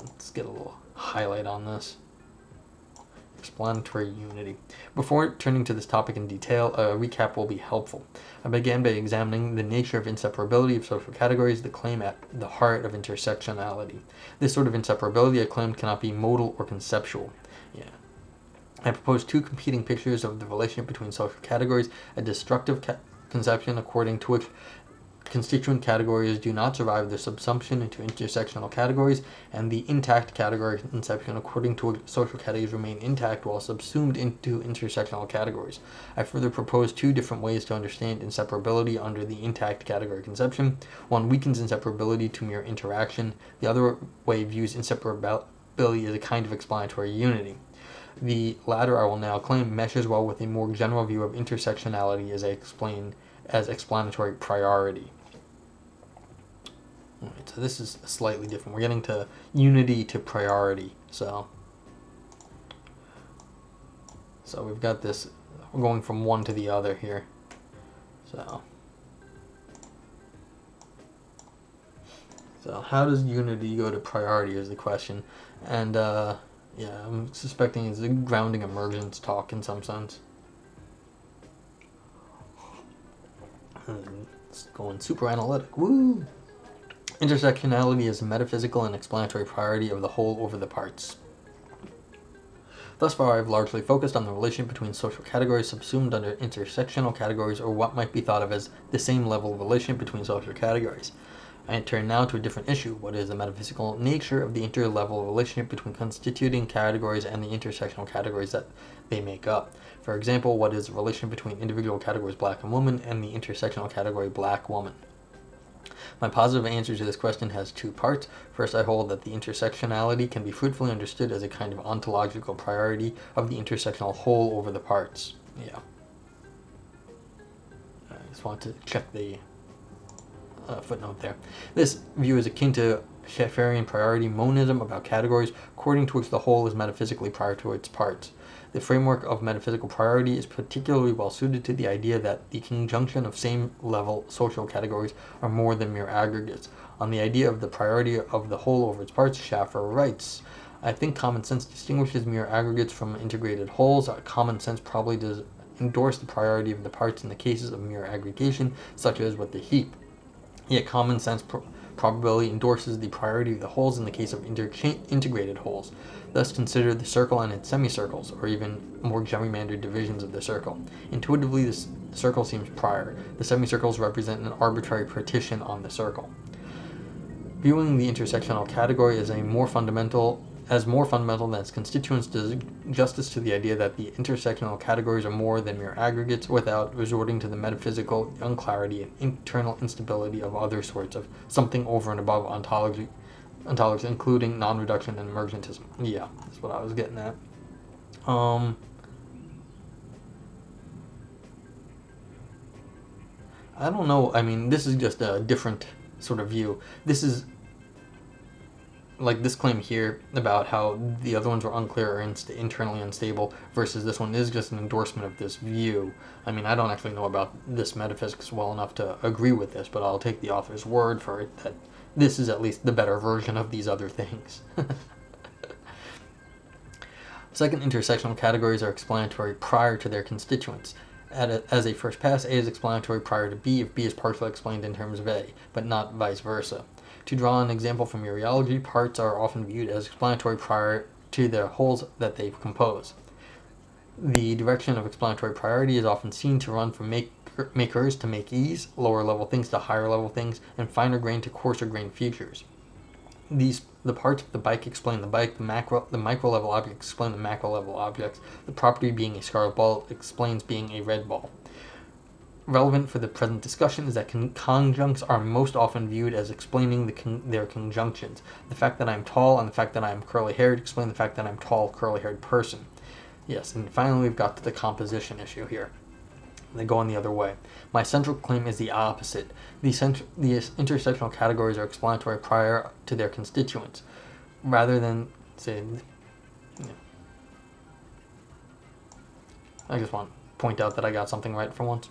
Speaker 1: Let's get a little highlight on this. Explanatory unity. Before turning to this topic in detail, a recap will be helpful. I began by examining the nature of inseparability of social categories, the claim at the heart of intersectionality. This sort of inseparability, I claimed, cannot be modal or conceptual. Yeah. I proposed two competing pictures of the relationship between social categories: a destructive conception according to which constituent categories do not survive their subsumption into intersectional categories, and the intact category conception according to which social categories remain intact while subsumed into intersectional categories. I further proposed two different ways to understand inseparability under the intact category conception. One weakens inseparability to mere interaction. The other way views inseparability as a kind of explanatory unity. The latter, I will now claim, meshes well with a more general view of intersectionality as I explained as explanatory priority. Alright, so this is slightly different. We're getting to unity to priority. So we've got this, we're going from one to the other here. So how does unity go to priority is the question. And yeah, I'm suspecting it's a grounding emergence talk in some sense. It's going super analytic. Woo! Intersectionality is a metaphysical and explanatory priority of the whole over the parts. Thus far, I've largely focused on the relationship between social categories subsumed under intersectional categories, or what might be thought of as the same level of relationship between social categories. I turn now to a different issue. What is the metaphysical nature of the interlevel relationship between constituting categories and the intersectional categories that they make up? For example, what is the relation between individual categories black and woman and the intersectional category black woman? My positive answer to this question has two parts. First, I hold that the intersectionality can be fruitfully understood as a kind of ontological priority of the intersectional whole over the parts. Yeah. I just want to check the footnote there. This view is akin to Schaefferian priority monism about categories, according to which the whole is metaphysically prior to its parts. The framework of metaphysical priority is particularly well suited to the idea that the conjunction of same-level social categories are more than mere aggregates. On the idea of the priority of the whole over its parts, Schaeffer writes, I think common sense distinguishes mere aggregates from integrated wholes. Common sense probably does endorse the priority of the parts in the cases of mere aggregation, such as with the heap. Yet common sense probability endorses the priority of the wholes in the case of integrated wholes. Thus consider the circle and its semicircles, or even more gerrymandered divisions of the circle. Intuitively, the circle seems prior. The semicircles represent an arbitrary partition on the circle. Viewing the intersectional category as more fundamental than its constituents does justice to the idea that the intersectional categories are more than mere aggregates, without resorting to the metaphysical unclarity and internal instability of other sorts of something over and above ontology, including non-reduction and emergentism. Yeah, that's what I was getting at. I don't know. I mean, this is just a different sort of view. This is like this claim here about how the other ones were unclear or internally unstable versus this one is just an endorsement of this view. I mean, I don't actually know about this metaphysics well enough to agree with this, but I'll take the author's word for it that this is at least the better version of these other things. Second, intersectional categories are explanatory prior to their constituents. As a first pass, A is explanatory prior to B if B is partially explained in terms of A, but not vice versa. To draw an example from uriology, parts are often viewed as explanatory prior to the wholes that they compose. The direction of explanatory priority is often seen to run from makers to makees, lower level things to higher level things, and finer grain to coarser grain features. The parts of the bike explain the bike, the micro level objects explain the macro level objects, the property being a scarlet ball explains being a red ball. Relevant for the present discussion is that conjuncts are most often viewed as explaining their conjunctions. The fact that I'm tall and the fact that I'm curly-haired explain the fact that I'm a tall, curly-haired person. Yes, and finally we've got to the composition issue here. They go on the other way. My central claim is the opposite. The intersectional categories are explanatory prior to their constituents, rather than, say, I just want to point out that I got something right for once.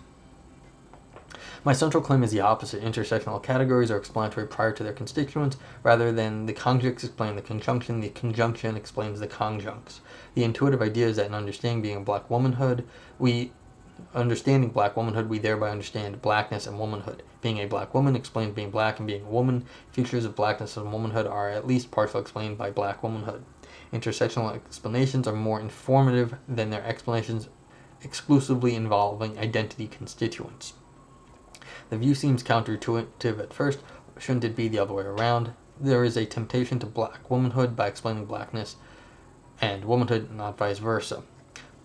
Speaker 1: My central claim is the opposite. Intersectional categories are explanatory prior to their constituents, rather than the conjuncts explain the conjunction explains the conjuncts. The intuitive idea is that in understanding black womanhood, we thereby understand blackness and womanhood. Being a black woman explains being black and being a woman. Features of blackness and womanhood are at least partially explained by black womanhood. Intersectional explanations are more informative than their explanations exclusively involving identity constituents. The view seems counterintuitive at first. Shouldn't it be the other way around? There is a temptation to black womanhood by explaining blackness and womanhood, not vice versa.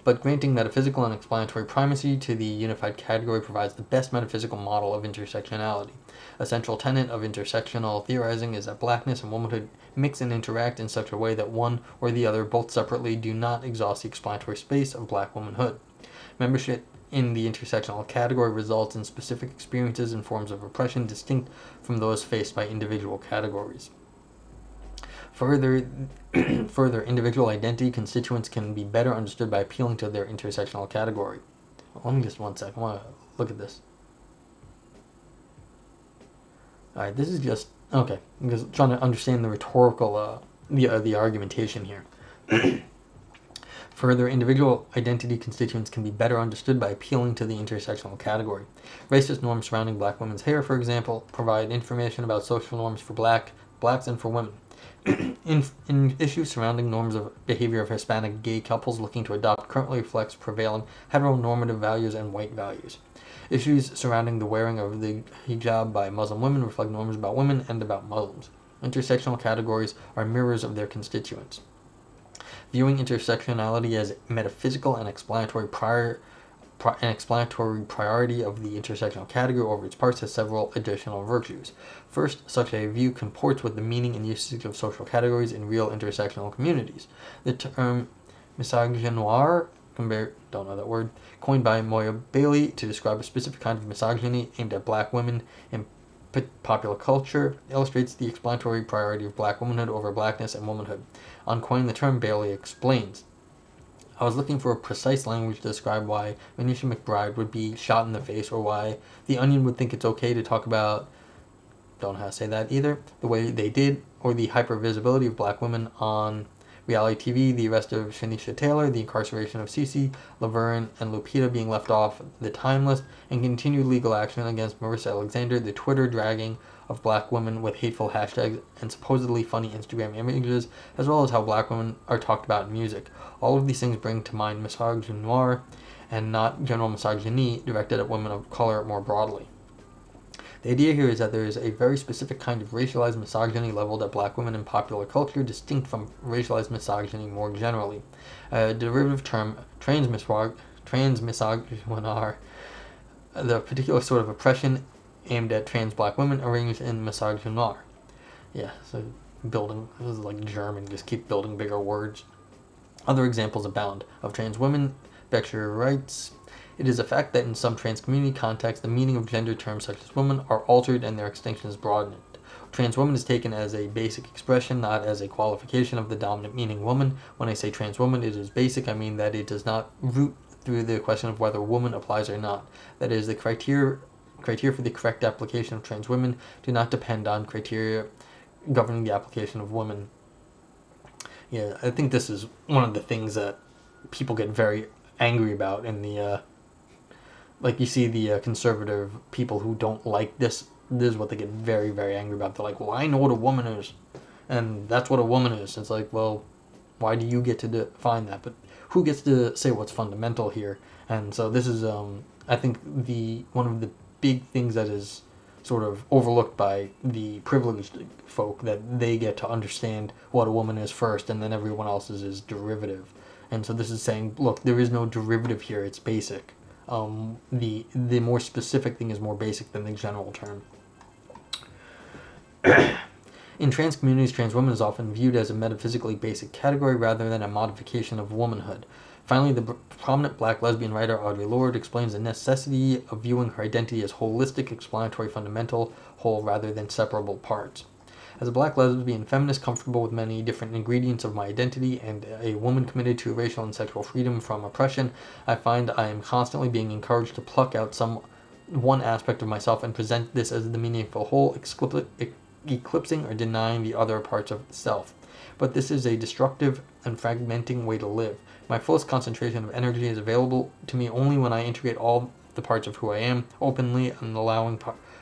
Speaker 1: But granting metaphysical and explanatory primacy to the unified category provides the best metaphysical model of intersectionality. A central tenet of intersectional theorizing is that blackness and womanhood mix and interact in such a way that one or the other, both separately, do not exhaust the explanatory space of black womanhood. Membership in the intersectional category results in specific experiences and forms of oppression distinct from those faced by individual categories. Further, individual identity constituents can be better understood by appealing to their intersectional category. Let me just one sec. I want to look at this. Alright, this is just... Okay, I'm just trying to understand the rhetorical... the argumentation here. Further, individual identity constituents can be better understood by appealing to the intersectional category. Racist norms surrounding black women's hair, for example, provide information about social norms for blacks and for women. in issues surrounding norms of behavior of Hispanic gay couples looking to adopt currently reflects prevailing heteronormative values and white values. Issues surrounding the wearing of the hijab by Muslim women reflect norms about women and about Muslims. Intersectional categories are mirrors of their constituents. Viewing intersectionality as metaphysical and explanatory priority of the intersectional category over its parts has several additional virtues. First, such a view comports with the meaning and usage of social categories in real intersectional communities. The term misogynoir, don't know that word, coined by Moya Bailey to describe a specific kind of misogyny aimed at black women in popular culture, illustrates the explanatory priority of black womanhood over blackness and womanhood. On coining the term, Bailey explains, I was looking for a precise language to describe why Venetia McBride would be shot in the face, or why The Onion would think it's okay to talk about, don't know how to say that either, the way they did, or the hypervisibility of black women on reality TV, the arrest of Shanisha Taylor, the incarceration of Cece, Laverne, and Lupita being left off the time list, and continued legal action against Marissa Alexander, the Twitter dragging of black women with hateful hashtags and supposedly funny Instagram images, as well as how black women are talked about in music. All of these things bring to mind misogynoir and not general misogyny directed at women of color more broadly. The idea here is that there is a very specific kind of racialized misogyny leveled at black women in popular culture, distinct from racialized misogyny more generally. A derivative term, transmisogynoir, the particular sort of oppression aimed at trans black women, arranged in misogynoir. Yeah, so building, this is like German, just keep building bigger words. Other examples abound. Of trans women, Becker writes, "It is a fact that in some trans community contexts, the meaning of gender terms such as woman are altered and their extension is broadened. Trans woman is taken as a basic expression, not as a qualification of the dominant meaning woman. When I say trans woman, it is basic. I mean that it does not root through the question of whether woman applies or not. That is, the criteria for the correct application of trans women do not depend on criteria governing the application of women." Yeah, I think this is one of the things that people get very angry about in the, like you see the conservative people who don't like this. This is what they get very, very angry about. They're like, well, I know what a woman is, and that's what a woman is. It's like, well, why do you get to define that? But who gets to say what's fundamental here? And so this is, I think, one of the big things that is sort of overlooked by the privileged folk, that they get to understand what a woman is first, and then everyone else's is derivative. And so this is saying, look, there is no derivative here, it's basic. The more specific thing is more basic than the general term. In trans communities, trans woman is often viewed as a metaphysically basic category rather than a modification of womanhood. Finally, the prominent black lesbian writer Audre Lorde explains the necessity of viewing her identity as holistic, explanatory, fundamental, whole rather than separable parts. As a black lesbian feminist comfortable with many different ingredients of my identity and a woman committed to racial and sexual freedom from oppression, I find I am constantly being encouraged to pluck out one aspect of myself and present this as the meaningful whole, eclipsing or denying the other parts of self. But this is a destructive and fragmenting way to live. My fullest concentration of energy is available to me only when I integrate all the parts of who I am openly and allowing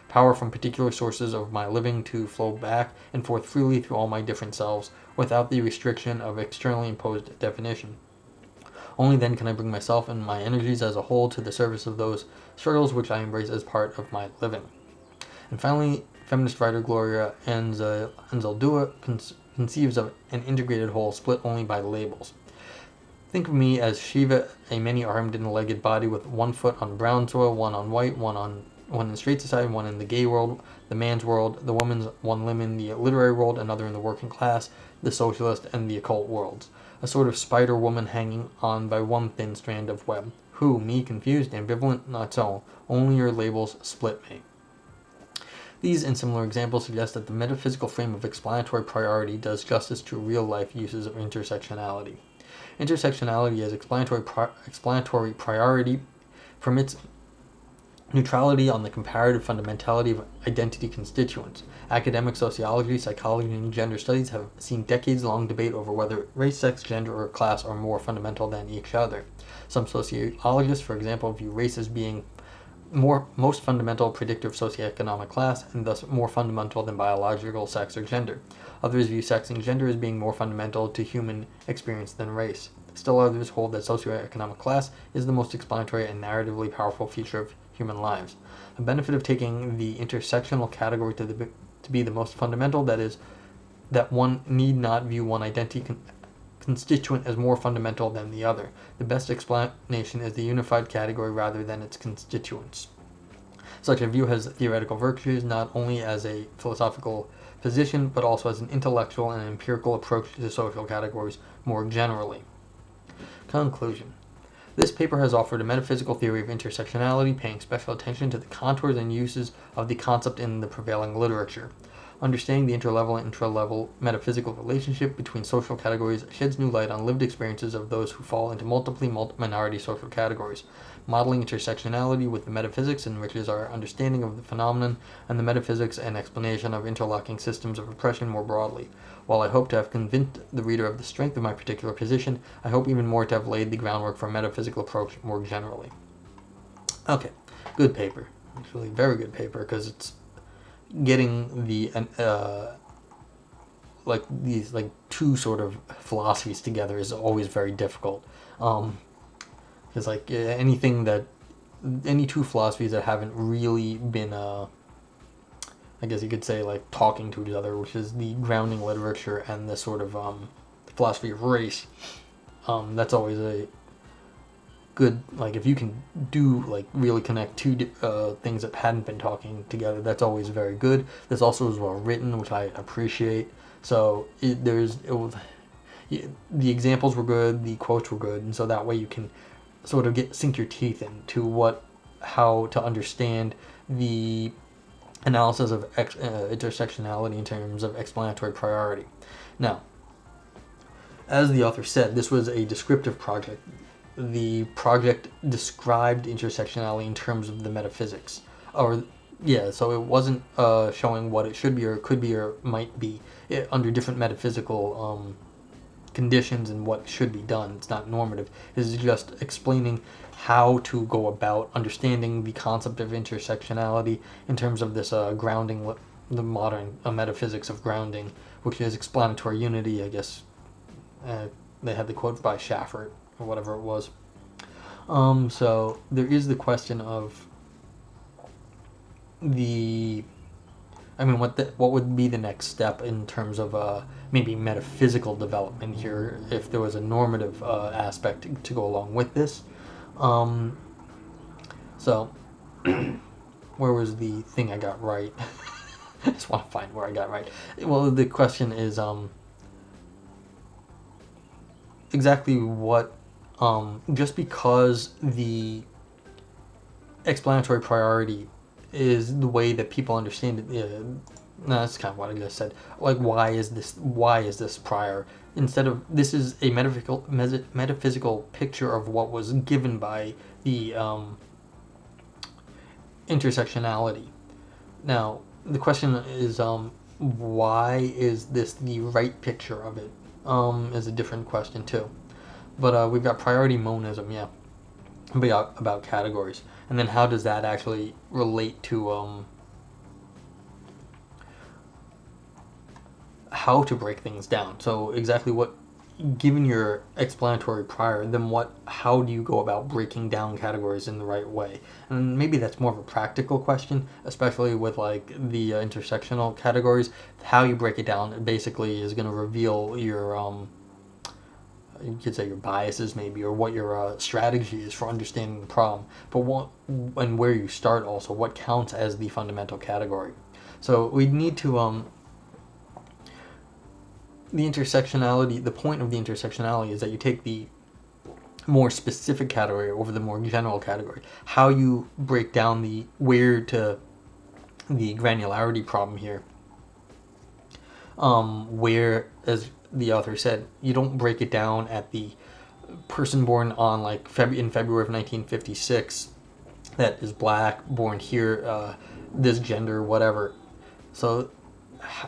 Speaker 1: power from particular sources of my living to flow back and forth freely through all my different selves without the restriction of externally imposed definition. Only then can I bring myself and my energies as a whole to the service of those struggles which I embrace as part of my living. And finally, feminist writer Gloria Anzaldúa conceives of an integrated whole split only by labels. Think of me as Shiva, a many-armed and legged body with one foot on brown soil, one on white, one in straight society, one in the gay world, the man's world, the woman's one limb in the literary world, another in the working class, the socialist, and the occult worlds. A sort of spider woman hanging on by one thin strand of web. Who, me, confused, ambivalent? Not so. Only your labels split me. These and similar examples suggest that the metaphysical frame of explanatory priority does justice to real-life uses of intersectionality. Intersectionality as explanatory priority permits neutrality on the comparative fundamentality of identity constituents. Academic sociology, psychology, and gender studies have seen decades-long debate over whether race, sex, gender, or class are more fundamental than each other. Some sociologists, for example, view race as being most fundamental predictor of socioeconomic class, and thus more fundamental than biological sex or gender. Others view sex and gender as being more fundamental to human experience than race. Still others hold that socioeconomic class is the most explanatory and narratively powerful feature of human lives. A benefit of taking the intersectional category to be the most fundamental, that is, that one need not view one identity constituent as more fundamental than the other. The best explanation is the unified category rather than its constituents. Such a view has theoretical virtues not only as a philosophical position, but also as an intellectual and empirical approach to social categories more generally. Conclusion. This paper has offered a metaphysical theory of intersectionality, paying special attention to the contours and uses of the concept in the prevailing literature. Understanding the interlevel and intra-level metaphysical relationship between social categories sheds new light on lived experiences of those who fall into multiply minority social categories. Modeling intersectionality with the metaphysics enriches our understanding of the phenomenon and the metaphysics and explanation of interlocking systems of oppression more broadly. While I hope to have convinced the reader of the strength of my particular position, I hope even more to have laid the groundwork for a metaphysical approach more generally. Okay, good paper. Actually, very good paper, because it's getting the like these like two sort of philosophies together is always very difficult. Because like anything that any two philosophies that haven't really been I guess you could say like talking to each other, which is the grounding literature and the sort of philosophy of race. That's always a good, like if you can do like really connect two things that hadn't been talking together, that's always very good. This also is well written, which I appreciate. So the examples were good, the quotes were good, and so that way you can sort of sink your teeth into how to understand the analysis of intersectionality in terms of explanatory priority. Now, as the author said, this was a descriptive project. The project described intersectionality in terms of the metaphysics. So it wasn't showing what it should be or could be or might be under different metaphysical conditions and what should be done. It's not normative. This is just explaining how to go about understanding the concept of intersectionality in terms of this grounding, the modern metaphysics of grounding, which is explanatory unity, I guess. They had the quote by Schaffert, or whatever it was. So there is the question of what would be the next step in terms of maybe metaphysical development here, if there was a normative aspect to go along with this. So where was the thing I got right? I just want to find where I got right. Well, the question is exactly what, just because the explanatory priority is the way that people understand it. No, that's kind of what I just said. Like, why is this prior? Instead of, this is a metaphysical picture of what was given by the intersectionality. Now, the question is, why is this the right picture of it? Is a different question too. But we've got priority monism, yeah, about categories. And then how does that actually relate to how to break things down? So exactly what, given your explanatory prior, then how do you go about breaking down categories in the right way? And maybe that's more of a practical question, especially with like the intersectional categories. How you break it down basically is going to reveal your you could say your biases maybe, or what your strategy is for understanding the problem, but and where you start also, what counts as the fundamental category. So we need to the point of the intersectionality is that you take the more specific category over the more general category. How you break down the granularity problem here, where, as the author said, you don't break it down at the person born on in February of 1956 that is black, born here, this gender, whatever. So,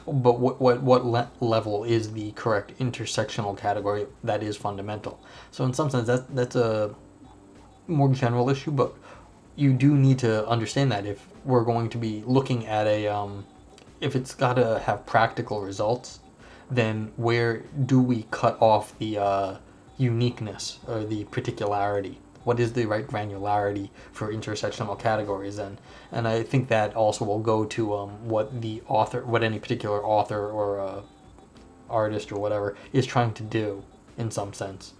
Speaker 1: but what level is the correct intersectional category that is fundamental? So in some sense, that's a more general issue, but you do need to understand that if we're going to be looking at if it's got to have practical results, then where do we cut off the uniqueness or the particularity? What is the right granularity for intersectional categories then? And I think that also will go to what any particular author or artist or whatever is trying to do in some sense,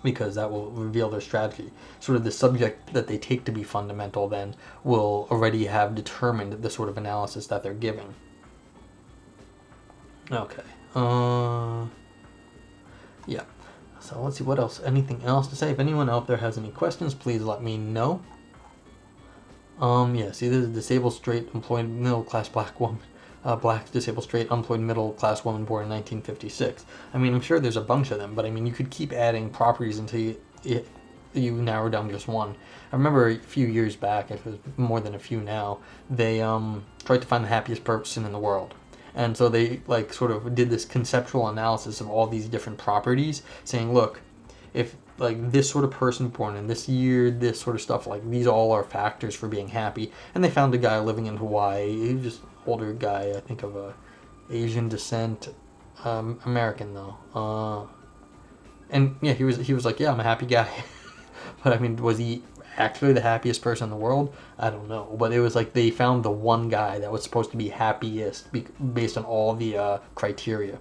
Speaker 1: because that will reveal their strategy. Sort of the subject that they take to be fundamental then will already have determined the sort of analysis that they're giving. Okay. Yeah. So let's see what else. Anything else to say? If anyone out there has any questions, please let me know. Yeah. See, this is a disabled, straight, employed, middle-class black woman. black, disabled, straight, unemployed, middle-class woman born in 1956. I mean, I'm sure there's a bunch of them, but I mean, you could keep adding properties until you narrow down just one. I remember a few years back, if it was more than a few now, they tried to find the happiest person in the world. And so they like sort of did this conceptual analysis of all these different properties, saying, look, if like this sort of person born in this year, this sort of stuff, like these all are factors for being happy. And they found a guy living in Hawaii, he was just older guy, I think of Asian descent, American though. And yeah, he was like, yeah, I'm a happy guy. But I mean, was he actually the happiest person in the world? I don't know. But it was like they found the one guy that was supposed to be happiest based on all the criteria.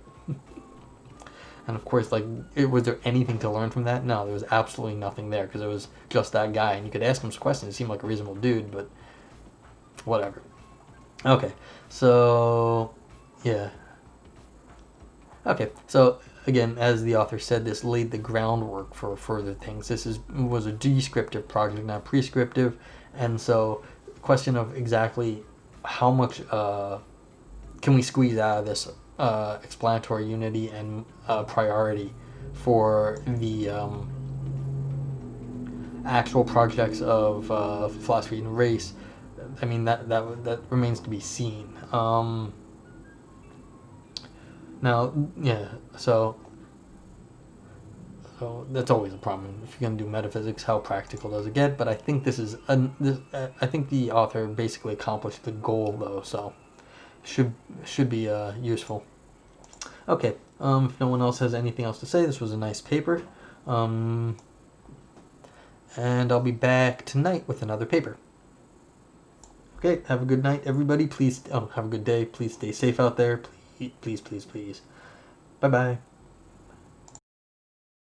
Speaker 1: And of course, like, was there anything to learn from that? No, there was absolutely nothing there because it was just that guy. And you could ask him some questions. He seemed like a reasonable dude, but whatever. Okay, so yeah. Okay, so again, as the author said, this laid the groundwork for further things. This was a descriptive project, not prescriptive, and so the question of exactly how much can we squeeze out of this explanatory unity and priority for the actual projects of philosophy and race. I mean, that remains to be seen. Now, yeah, so that's always a problem. If you're going to do metaphysics, how practical does it get? But I think I think the author basically accomplished the goal, though, so should be useful. Okay, if no one else has anything else to say, this was a nice paper. And I'll be back tonight with another paper. Okay, have a good night, everybody. Please, have a good day. Please stay safe out there. Please. Bye-bye.